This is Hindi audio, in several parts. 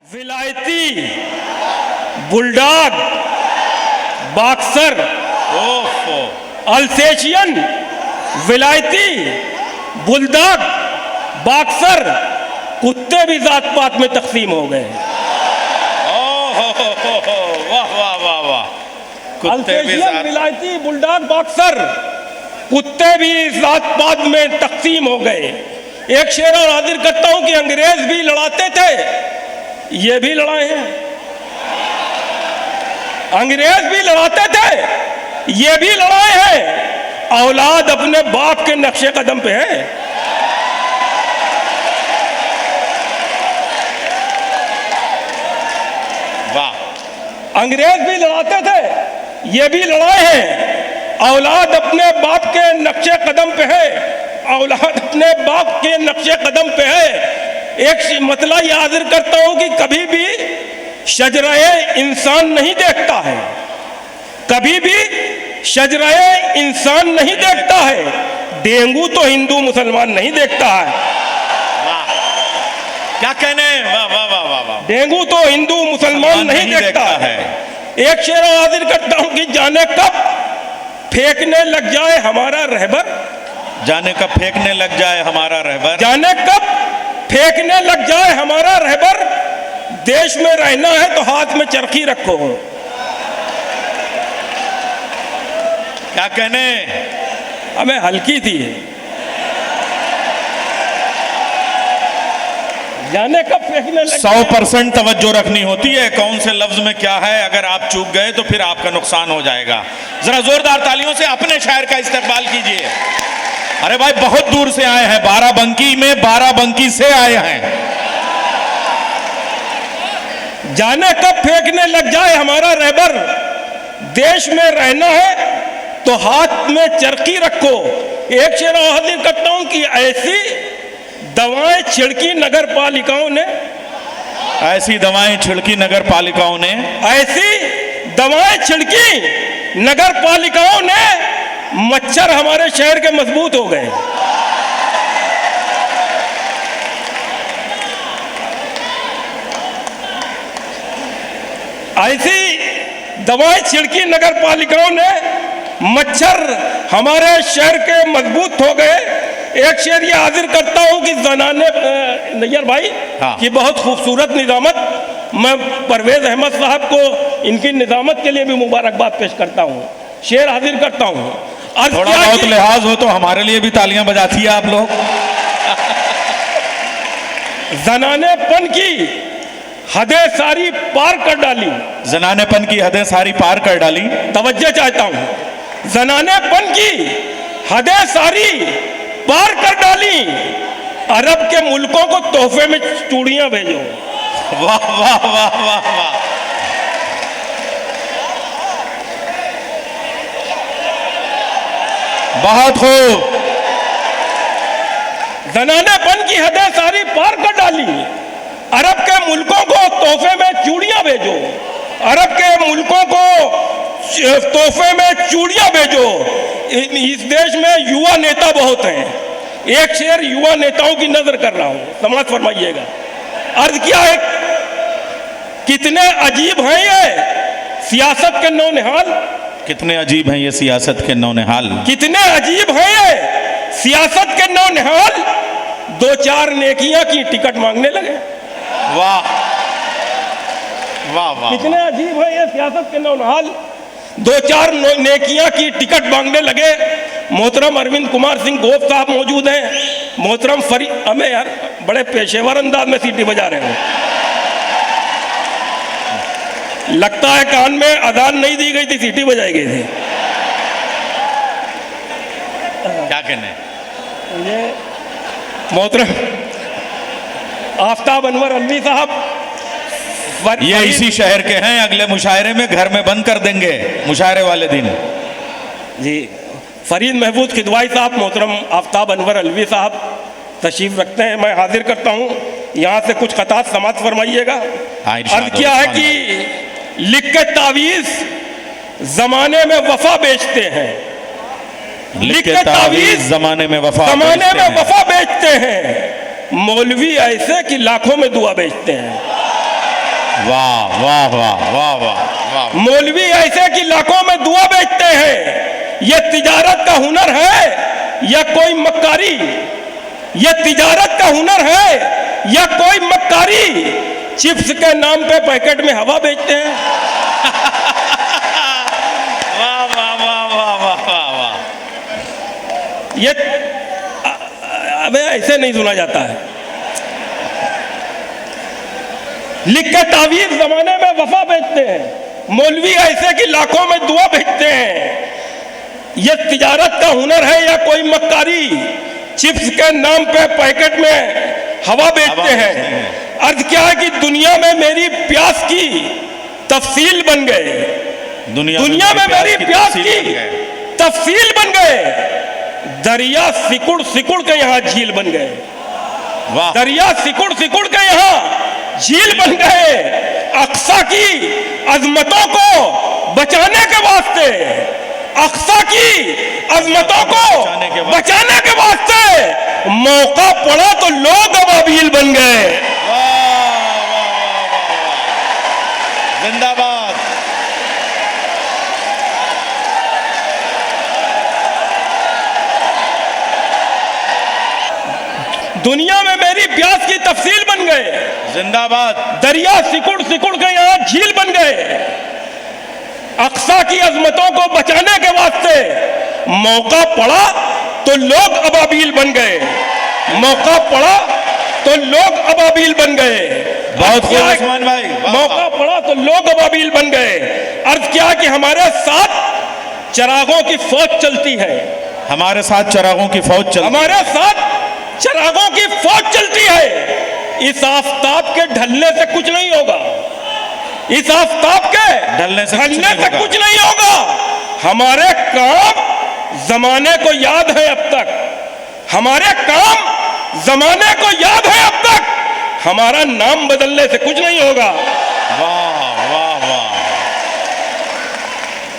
विलायती, बुलडॉग, बॉक्सर, अल्सेशियन, विलायती, बुलडॉग, बॉक्सर, कुत्ते भी जात पात में तकसीम हो गए। वाह वाह वाह वाह। अल्सेशियन, विलायती, बुलडॉग, बॉक्सर, कुत्ते भी जात पात में तकसीम हो गए। एक शेर और हाजिर करता हूं कि अंग्रेज भी लड़ाते थे, ये भी लड़ाए हैं। अंग्रेज भी लड़ाते थे, ये भी लड़ाए हैं। औलाद अपने बाप के नक्शे कदम पे है। वाह। अंग्रेज भी लड़ाते थे, ये भी लड़ाए हैं। औलाद अपने बाप के नक्शे कदम पे है। औलाद अपने बाप के नक्शे कदम पे है। एक मतला ये हाजिर करता हूं कि कभी भी शजराए इंसान नहीं देखता है, कभी भी शजराए इंसान नहीं देखता है। डेंगू तो हिंदू मुसलमान नहीं देखता है। वाह, क्या कहने। वाह वाह वाह वाह वाह। डेंगू तो हिंदू मुसलमान नहीं देखता है। एक शेर हाजिर करता हूं कि जाने कब फेंकने लग जाए हमारा रहबर, जाने कब फेंकने लग जाए हमारा रहबर, जाने कब फेंकने लग जाए हमारा रहबर। देश में रहना है तो हाथ में चरखी रखो। क्या कहने। हमें हल्की थी, जाने कब फेंकने लग 100% तवज्जो रखनी होती है कौन से लफ्ज में क्या है। अगर आप चूक गए तो फिर आपका नुकसान हो जाएगा। जरा जोरदार तालियों से अपने शायर का इस्तकबाल कीजिए। अरे भाई बहुत दूर से आए हैं, बाराबंकी में बाराबंकी से आए हैं। जाने कब फेंकने लग जाए हमारा रहबर। देश में रहना है तो हाथ में चरखी रखो। एक शेर हाजिर करता हूं कि ऐसी दवाएं छिड़की नगर पालिकाओं ने, ऐसी दवाएं छिड़की नगर पालिकाओं ने, ऐसी दवाएं छिड़की नगर पालिकाओं ने, मच्छर हमारे शहर के मजबूत हो गए। ऐसी दवाएं छिड़की नगर पालिकाओं ने, मच्छर हमारे शहर के मजबूत हो गए। एक शेर ये हाजिर करता हूं कि जनाने नैयर भाई की बहुत खूबसूरत निजामत। मैं परवेज अहमद साहब को इनकी निजामत के लिए भी मुबारकबाद पेश करता हूं। शेर हाजिर करता हूं। थोड़ा बहुत लिहाज हो तो हमारे लिए भी तालियां बजाती है आप लोग। जनानेपन की हदें सारी पार कर डाली, जनानेपन की हदें सारी पार कर डाली। तवज्जो चाहता हूं। जनानेपन की हदें सारी पार कर डाली, अरब के मुल्कों को तोहफे में चूड़ियां भेजो। वाह वाह वाह वाह वाह। बहुत खूब। जनानेपन की हदें सारी पार कर डाली, अरब के मुल्कों को तोहफे में चूड़ियां भेजो। अरब के मुल्कों को तोहफे में चूड़ियां भेजो। इस देश में युवा नेता बहुत हैं। एक शेर युवा नेताओं की नजर कर रहा हूं, समाज फरमाइएगा। अर्ज किया है, कितने अजीब हैं ये सियासत के नौनिहाल, कितने अजीब हैं ये सियासत के नौनिहाल, कितने अजीब हैं ये सियासत के नौनिहाल। दो चार नेकियां की टिकट मांगने लगे। वाह वाह वाह। कितने अजीब है ये सियासत के नौनिहाल। दो चार नेकियां की टिकट मांगने लगे। मोहतरम अरविंद कुमार सिंह गोप साहब मौजूद हैं। मोहतरम फरीद, हमें यार बड़े पेशेवर अंदाज में सीटी बजा रहे हैं। लगता है कान में अजान नहीं दी गई थी, सीटी बजाई गई थी। क्या कहने। ये मोहतरम आफ्ताब अनवर अलवी साहब ये इसी शहर के हैं। अगले मुशायरे में घर में बंद कर देंगे मुशायरे वाले दिन। जी, फरीद महबूब खिदवाई साहब, मोहतरम आफ्ताब अनवर अलवी साहब तशरीफ रखते हैं। मैं हाजिर करता हूं, यहाँ से कुछ खतात समाप्त फरमाइएगा। अर्ज किया है कि लिख के तावीज़ जमाने में वफा बेचते हैं, लिख के तावीज़ जमाने में वफा बेचते हैं। मौलवी ऐसे कि लाखों में दुआ बेचते हैं। वाह वाह वाह वाह वाह वाह। मौलवी ऐसे कि लाखों में दुआ बेचते हैं। ये तिजारत का हुनर है या कोई मक्कारी? ये तिजारत का हुनर है या कोई मक्कारी? चिप्स के नाम पे पैकेट में हवा बेचते हैं। वाह वाह वाह वाह वाह वाह वाह। ये अबे ऐसे नहीं सुना जाता है। लिख के तावीज जमाने में वफा बेचते हैं। मौलवी ऐसे कि लाखों में दुआ बेचते हैं। ये तिजारत का हुनर है या कोई मक्कारी? चिप्स के नाम पे पैकेट में हवा बेचते हैं। अर्ज क्या है कि दुनिया में मेरी प्यास की तफसील बन गए। दुनिया में मेरी प्यास की तफसील बन गए। दरिया सिकुड़ सिकुड़ के यहाँ झील बन गए। वाह। दरिया सिकुड़ सिकुड़ के यहाँ झील बन गए। अक्सा की अजमतों को बचाने के वास्ते, अक्सा की अजमतों को बचाने के वास्ते मौका पड़ा तो लोग अबाबील बन गए। जिंदाबाद। दुनिया में मेरी प्यास की तफसील बन गए। जिंदाबाद। दरिया सिकुड़ सिकुड़ के यहाँ झील बन गए। अक्सा की अजमतों को बचाने के वास्ते मौका पड़ा तो लोग अबाबील बन गए। मौका पड़ा तो लोग अबाबील बन गए। बहुत खूब उस्मान भाई। मौका पड़ा तो लोग अबाबील बन गए। अर्ज क्या कि हमारे साथ चिरागों की फौज चलती है। हमारे साथ चिरागों की फौज चलती है। हमारे साथ चिरागों की फौज चलती है। इस आफताब के ढलने से कुछ नहीं होगा। इस आफताब के ढलने से कुछ नहीं होगा। हमारे काम जमाने को याद है अब तक। हमारे काम जमाने को याद है अब तक। हमारा नाम बदलने से कुछ नहीं होगा। वाह वाह वाह।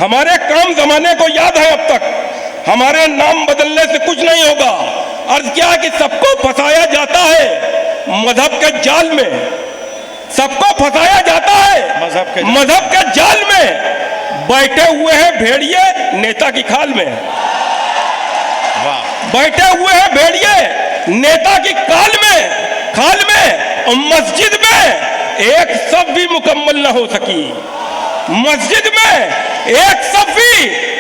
हमारे काम जमाने को याद है अब तक। हमारे नाम बदलने से कुछ नहीं होगा। अर्ज क्या कि सबको फंसाया जाता है मजहब के जाल में। सबको फंसाया जाता है मजहब के जाल में। बैठे हुए हैं भेड़िए नेता की खाल में। वाह। बैठे हुए हैं भेड़िए नेता की खाल में। और मस्जिद में एक सफ भी मुकम्मल ना हो सकी। मस्जिद में एक सफ भी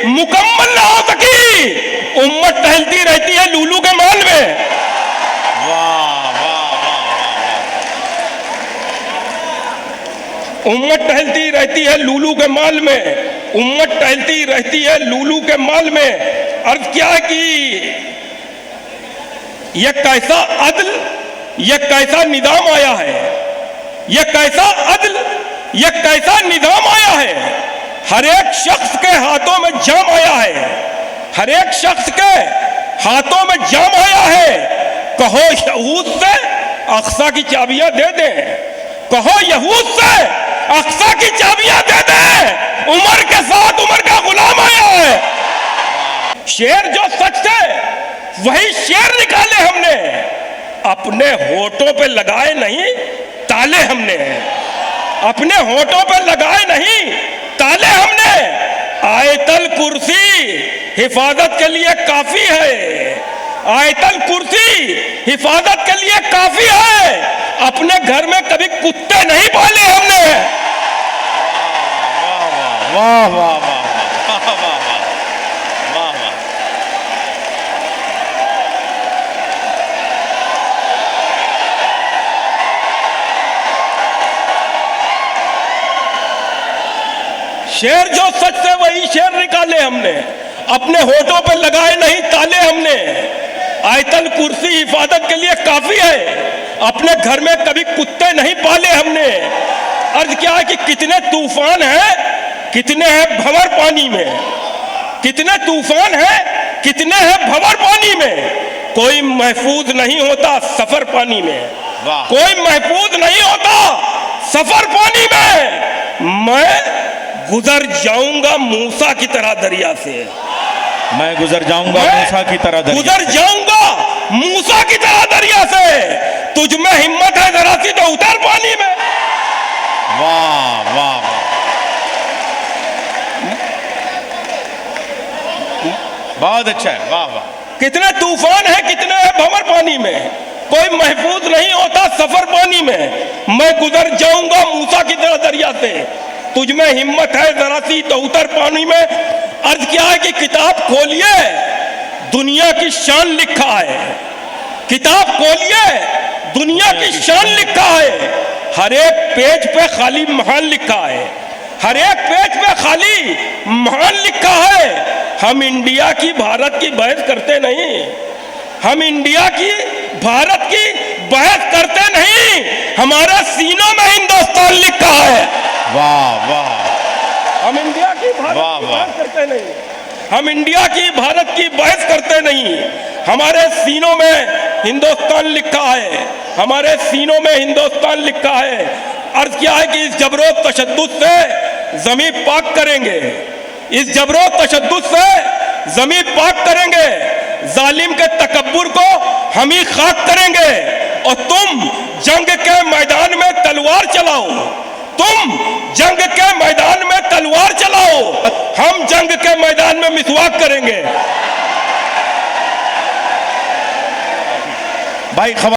मुकम्मल ना हो सकी। उम्मत टहलती रहती है लूलू के माल में। वाह वाह वाह। उम्मत टहलती रहती है लूलू के माल में। उम्मत टहलती रहती है लूलू के माल में। अर्ज क्या कि यह कैसा अदल, यह कैसा निजाम आया है। यह कैसा अदल, यह कैसा निजाम आया है। हर एक शख्स के हाथों में जाम आया है। हर एक शख्स के हाथों में जाम आया है। कहो यहूद से अक्सा की चाबियां दे दें। कहो यहूद से अक्सा की चाबियां दे दें। उमर के साथ उमर का गुलाम आया है। शेर जो सच थे वही शेर निकाले हमने। अपने होठों पे लगाए नहीं ताले हमने। अपने होठों पे लगाए नहीं ताले हमने। आयतल कुर्सी हिफाजत के लिए काफी है। आयतल कुर्सी हिफाजत के लिए काफी है। अपने घर में कभी कुत्ते नहीं पाले हमने। वाह वाह वाह वाह वाह वाह। शेर जो सच से वही शेर निकाले हमने। अपने होठों पे लगाए नहीं ताले हमने। आयतल कुर्सी हिफाजत के लिए काफी है। अपने घर में कभी कुत्ते नहीं पाले हमने। अर्ज क्या है कि कितने तूफान हैं, कितने हैं भंवर पानी में। कितने तूफान हैं, कितने हैं भंवर पानी में। कोई महफूज नहीं होता सफर पानी में। कोई महफूज नहीं होता सफर पानी में। मैं गुजर जाऊंगा मूसा की तरह दरिया से। मैं गुजर जाऊंगा मूसा की तरह दरिया। गुजर जाऊंगा मूसा की तरह दरिया से। तुझ में हिम्मत है जरा सी तो उतर पानी में। वाह वाह वाह, बहुत अच्छा है, वाह वाह। कितने तूफान है, कितने है भंवर पानी में, कोई महफूज नहीं होता सफर पानी में। मैं गुजर जाऊंगा मूसा की तरह दरिया से, तुझ में हिम्मत है जरा सी तो उतर पानी में। अर्ज क्या है कि किताब खोलिए, दुनिया की शान लिखा है। किताब खोलिए, दुनिया की शान लिखा है। हर एक पेज पे खाली महान लिखा है, हर एक पेज पे खाली महान लिखा है। हम इंडिया की भारत की बहस करते नहीं, हम इंडिया की भारत की बहस करते नहीं, हमारे सीनों में हिंदुस्तान लिखा है। वाह वाह, हम इंडिया की भारत वाह, की वाह। बहस करते नहीं, हम इंडिया की भारत की बहस करते नहीं, हमारे सीनों में हिंदुस्तान लिखा है, हमारे सीनों में हिंदुस्तान लिखा है। अर्ज क्या है कि इस जबरो तशद्दुद से जमीन पाक करेंगे, इस जबरो तशद्दुद से जमीन पाक करेंगे, जालिम के तकब्बुर को हम ही खाक करेंगे। और तुम जंग के मैदान में तलवार चलाओ, तुम जंग के मैदान में तलवार चलाओ, हम जंग के मैदान में मिसवाक करेंगे। भाई खबर